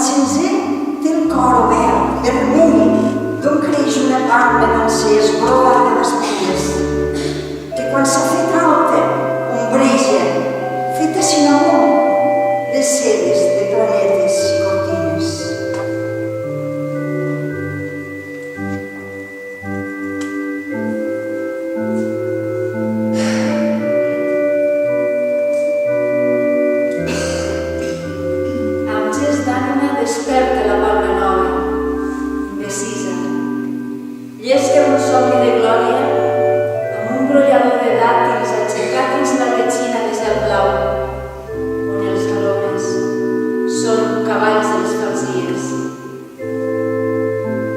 sencer té el cor obert, vermell, d'on creix una palma d'encès broada d'espines, que quan s'ha fet alta, ombreja, feta cinnamó, de sedes, de planetes i cortines. Desperta la palma nova, indecisa. Llesca un somni de glòria amb un brollador de dàtils aixecat dins la petxina de cel blau, on els aromes són cavalls de les falsies.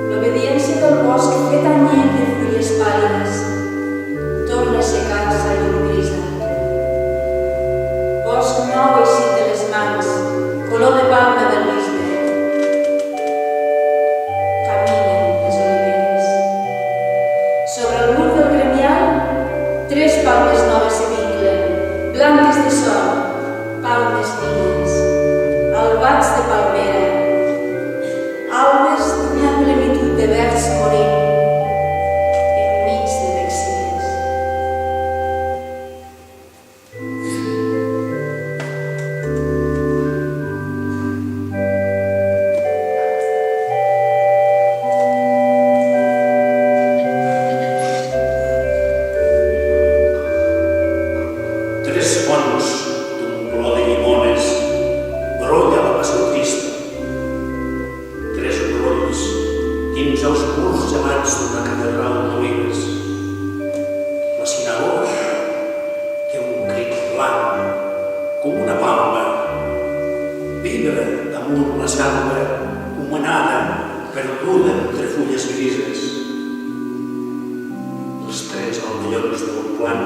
L'obediència del bosc fet anyell de fulles pàl·lides torna a aixecar-se a llum grisa. Bosc nou eixit de les mans, color de palma del lisbe. Tres palmes noves se vinclen, blanques de sol, palmes fines, albats de palmera, almes d'una plenitud de verds morint, enmig de vexies. Dins els murs gelats d'una catedral d'olives. La sinagoga té un crit blanc, com una palma. Vibra damunt la selva, humanada, perduda entre fulles grises. Les tres almellons del plan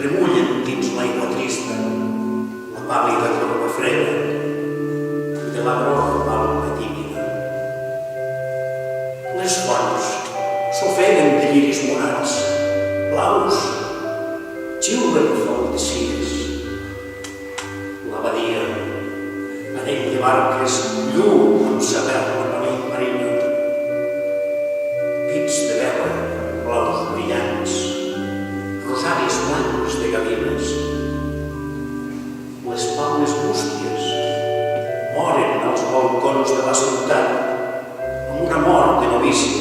remullen dins l'aigua trista, la pàl·lida torba freda de la groga palma tímida. Les fonts s'ofeguen de lliris morats, blaus, xiulen faltecies. L'abadia, anell de barques, llum amb sa perla marina. Pits de vela, blaus brillants, rosaris blancs de gavines. Les palmes bústies moren als balcons de la ciutat, amb una mort de novícies.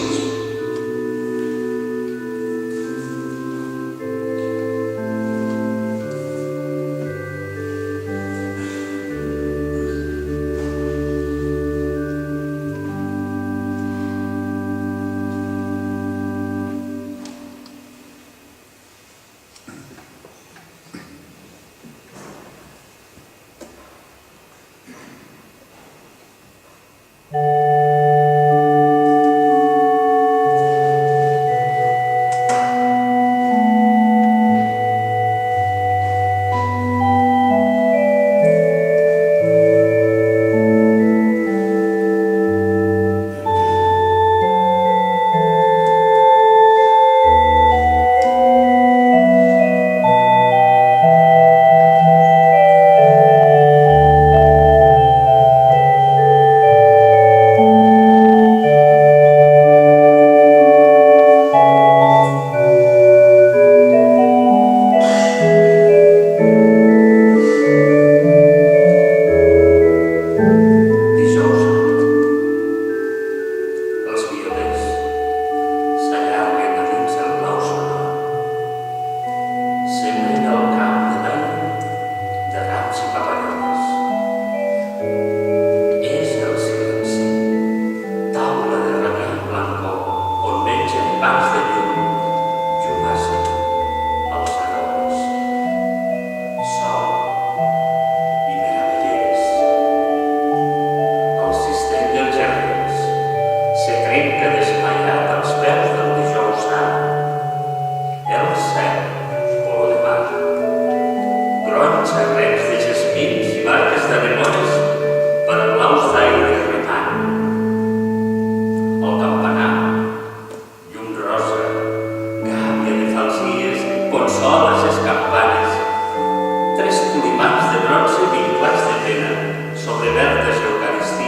Tres tulimans de bronze vinclats de pena sobre verdes eucaristies.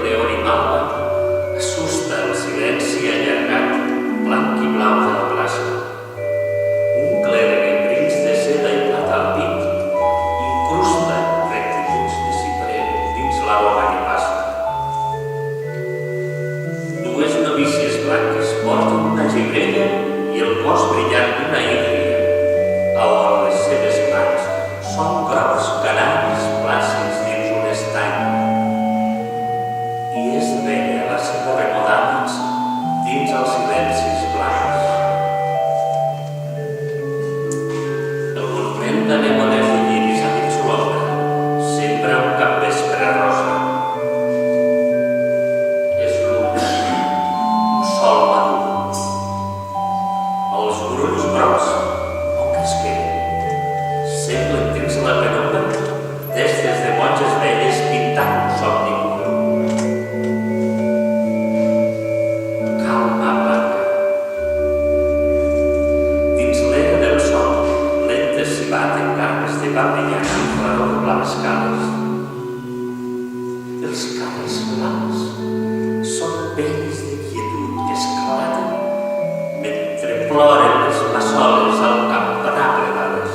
lleó i malva assusta el silenci allargat, blanc i blau de la plaça. Un clergue amb brins de seda i plata al pit incrusta rectituds de ciprer dins la boca que passa. Dues novícies blanques porten una gibrella i el cos brillant d'una hídria, on les seves mans són grocs canaris plàcids dins un estany. I és veia la seva remodàmens dins els silencis blancs. El monument d'anemones i lliris a dins l'ombra sembra un capvespre rosa. És l'una, un sol madur. Els grulls grocs, on cresqueren, semblen dins la penombra d'estes de monges velles pintant un somni pur. Calma blanca. Dins l'era del sol, lentes s'hi baten garbes de barbillana i claror de blaves cales. Els cales blancs són vells de quietud que esclaten mentre ploren les massoles al campanar plegades.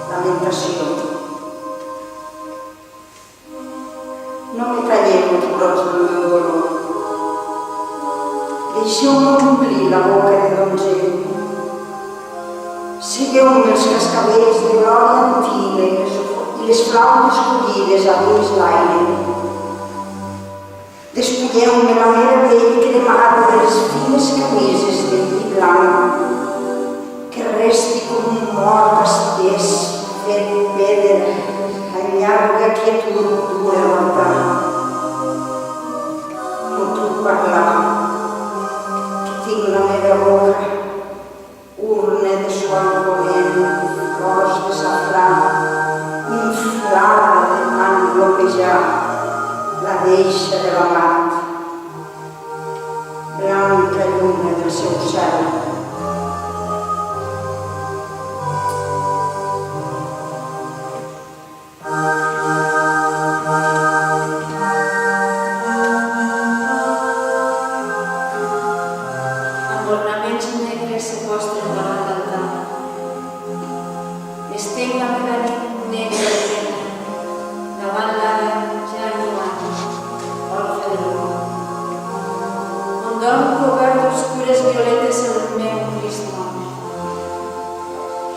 Lamentació. No me talleu els brots del meu dolor. Deixeu-me omplir la boca de donzell. Segueu-me els cascavells de glòria antiga i les flautes collides a dins l'aire. Despulleu-me la meva pell cremada de les fines camises de lli blanc, que resti com un mort estès fet pedra en llarga quietud dura matar. No puc parlar, que tinc la meva boca, urna de suau volent, flors de safrà, inflada de tant bloquejar la deixa de l'amat, blanca lluna del seu cel.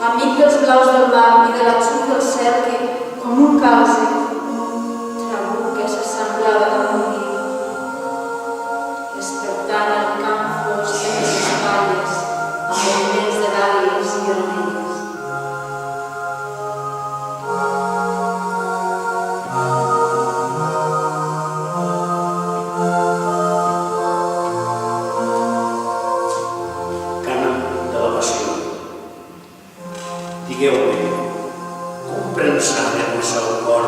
Amic dels blaus del mar i de l'atzur del cel que, com un calze, trabuca s'assemblava de morir, despertant el camp fos de les espatlles amb moviments de dàlies i ormelles. Digueu-me, com prensant en el seu cor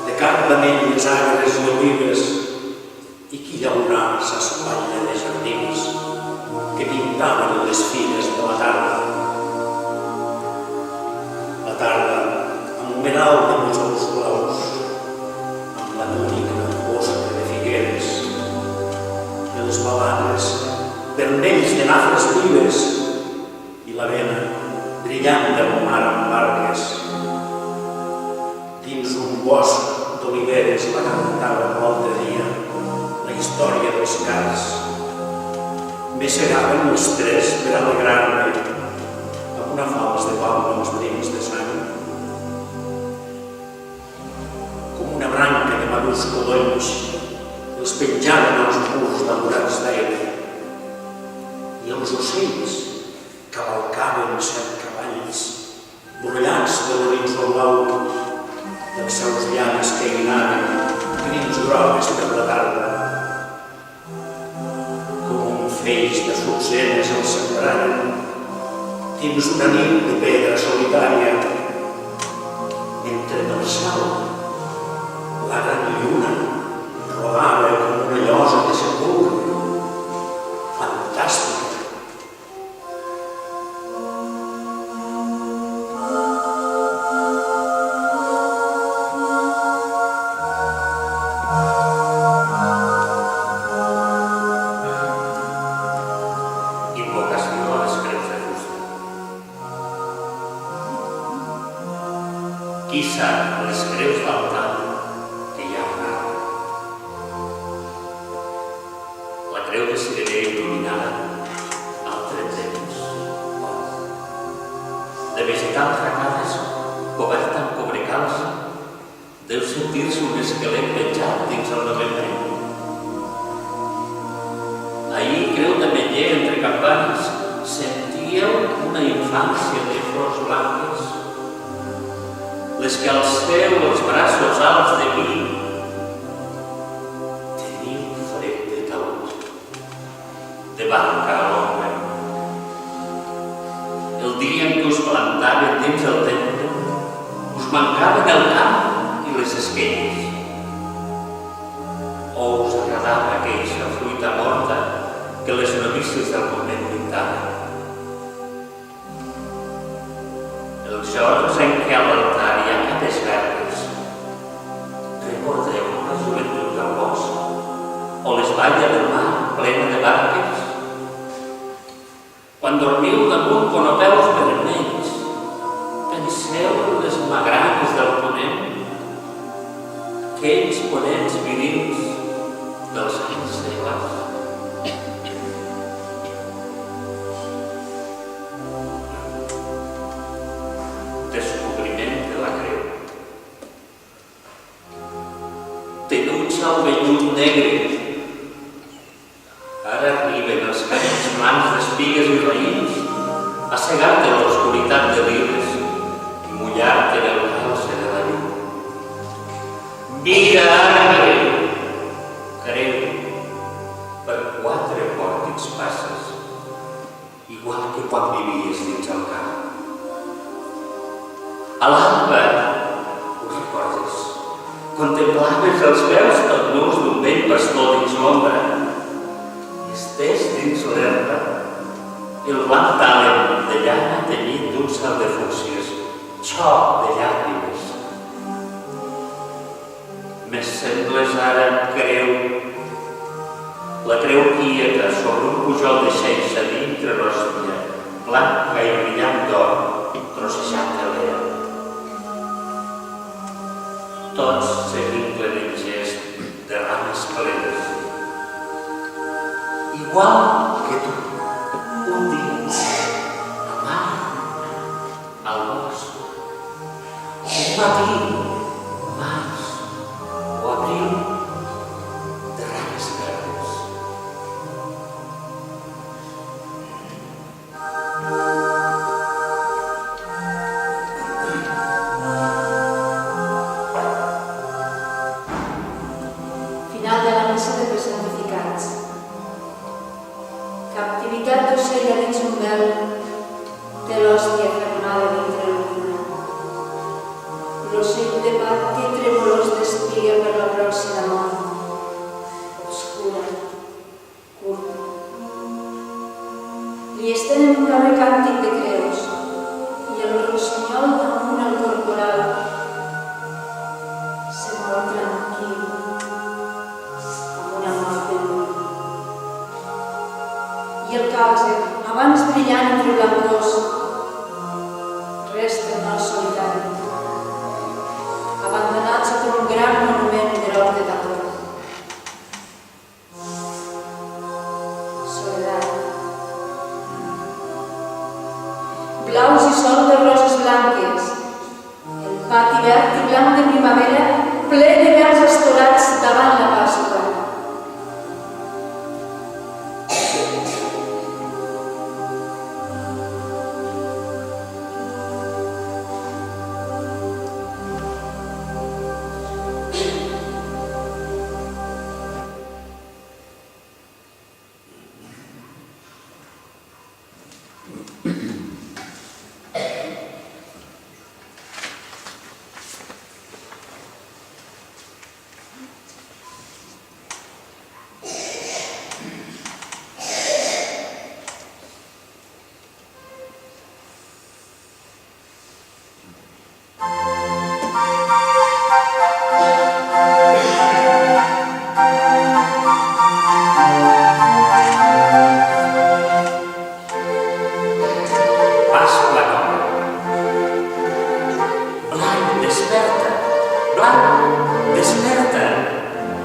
de carn d'ametlles agres i olives i qui llaurà sa espatlla de jardins que pintaven les fires de la tarda. La tarda amb un medal de mussons blaus, amb la túnica fosca de figueres i les baladres vermells de nafres vives i la vena brillant del mar amb barques. bosc d'oliveres la cantava l'altre dia, la història dels cars. Me segaven els tres per alegrar-me amb una fals de pau amb els prims de sang. Com una branca de madurs codonys els penjaven als murs daurats d'aire i els ocells cavalcaven set cavalls brollats de l'horitzó blau dels seus llavis que guinaven crins grogues per la tarda. Com un feix de succenes els sembraren dins una nit de pedra solitària, mentre del cel la gran lluna rodava com una llosa de sepulcre fantàstica. Invocació a les creus de fusta. Qui sap les creus d'altar que hi ha un arbre? La creu de cirerer il·luminada, altre temps, de vegetals arracades, coberta amb cobrecalç, deu sentir-se un esquelet penjat dins el novembre. Ahir, creu d'ametller entre campanes, sentíeu una infància de flors blanques, les que alceu els braços alts de mi. Teniu fred de taüt, de banca a l'ombra. El dia en què us plantaven dins el temple, us mancaven el camp i les esquelles. O us agradava aquella fruita morta que les novícies del convent pintaven. Els jorns en què a l'altar hi ha capes verdes, recordeu la joventut del bosc o l'esballa del mar plena de barques? Quan dormiu damunt conopeus vermells, penseu en les magranes del ponent, aquells ponents virils dels anys seglars. Descobriment de la creu. Tenutja el vellut negre. Ara arriben els canells blancs d'espigues i raïms a cegar-te l'obscuritat de ribes i mullar-te en el calce de la llum. Mira ara, creu, per 4 pòrtics passes, igual que quan vivies dins el camp. A l'alba, ho recordes, contemplaves els peus tot nus d'un vell pastor dins l'ombra i estès dins l'herba el blanc tàlem de llana tenyit d'un sal de fúcsies, xoc de llàgrimes. Me sembles ara creu, la creu quieta sobre un pujol de xeixa dintre l'hòstia, blanca i brillant d'or, trossejant de l'era. Tots s'evinclen en gest de rames plenes. Igual que tu, un dia, a mar, al bosc, un matí, març o abril, de rames verdes. Final de la missa de personificats. Captivitat d'ocell a dins un vel, té l'hòstia fermada dintre l'una. L'ocell de pati tremolós d'espiga per la pròxima mort, obscura, curta. Li estenen un darrer càntic de creus i el rossinyol damunt el corporal se mou tranquil, com una mort de l'ull. I el calze, abans brillant entre blancors, resta en el solitari, abandonat sota gran monument de l'Hort de Tàtor. Soledat. Blaus i sol de roses blanques, el pati verd i blanc de primavera ple de verds estorats davant la Pasqua.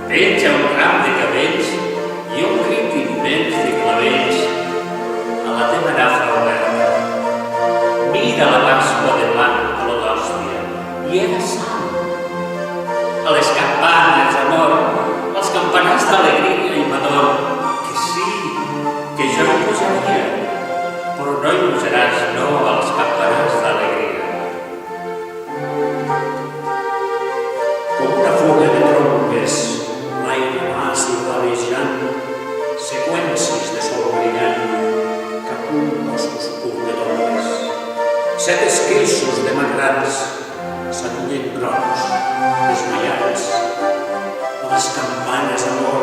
Penja un ram de cabells i un crit immens de clavells a la teva nafra oberta. Mira la Pasqua de blanc a l'Odòstia i era sang. A les campanes, amor, als campanars d'alegria i m'ador, que sí, que jo hi pujaria, però no hi pujaràs, no, als campanars d'alegria. Com una fuga de trompes, l'aire mas i valejant, seqüències de sol brillant, cap un bosc oscur de tombes. Set esqueixos de magrans s'adullen grocs, desmaiats. A les campanes, amor,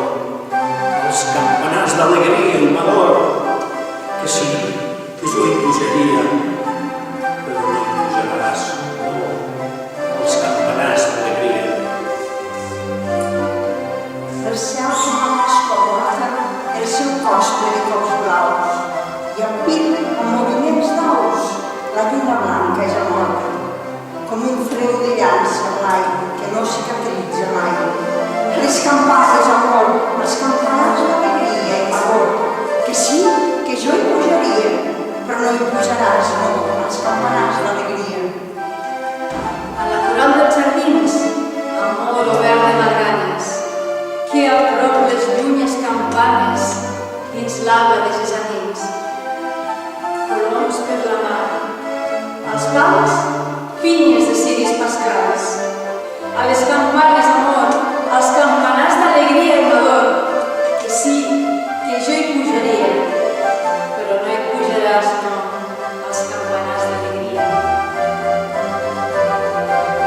als campanars d'alegria i m'ador, que sí, que jo hi pujaria, però no hi pujaràs, no, als campanars d'alegria. El cel com l'escolta, el seu cos ple de cops blaus, i el pit amb moviments d'aus, la lluna blanca és amorta, com un freu de llança en l'aire que no cicatritza mai. Les campanes, amor, els campanars d'alegria i m'ador, que sí, que jo hi pujaria, però no hi pujaràs, no, els campanars d'alegria. A la coral dels jardins, amor obert de marganes, que a prop les llunyes campanes dins l'alba de gessamins. Coloms per la mar, als pals, pinyes de ciris pascals. A les campanes, amor, als campanars d'alegria i m'ador, que sí, que jo hi pujaria, però no hi pujaràs, no, als campanars d'alegria.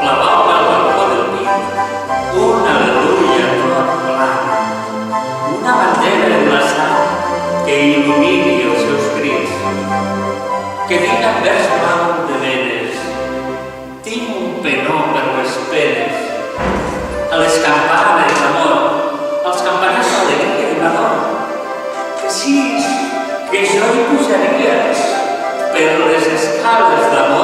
Clavau al balcó del pit una aleluia tot blanc, una bandera enlaçada que il·lumini els seus crits, que diga en vers blau de venes: tinc un penó per les penes. A les campanes, amor, als campanars d'alegria i m'ador, que sí, que jo hi pujaria per les escales d'amor.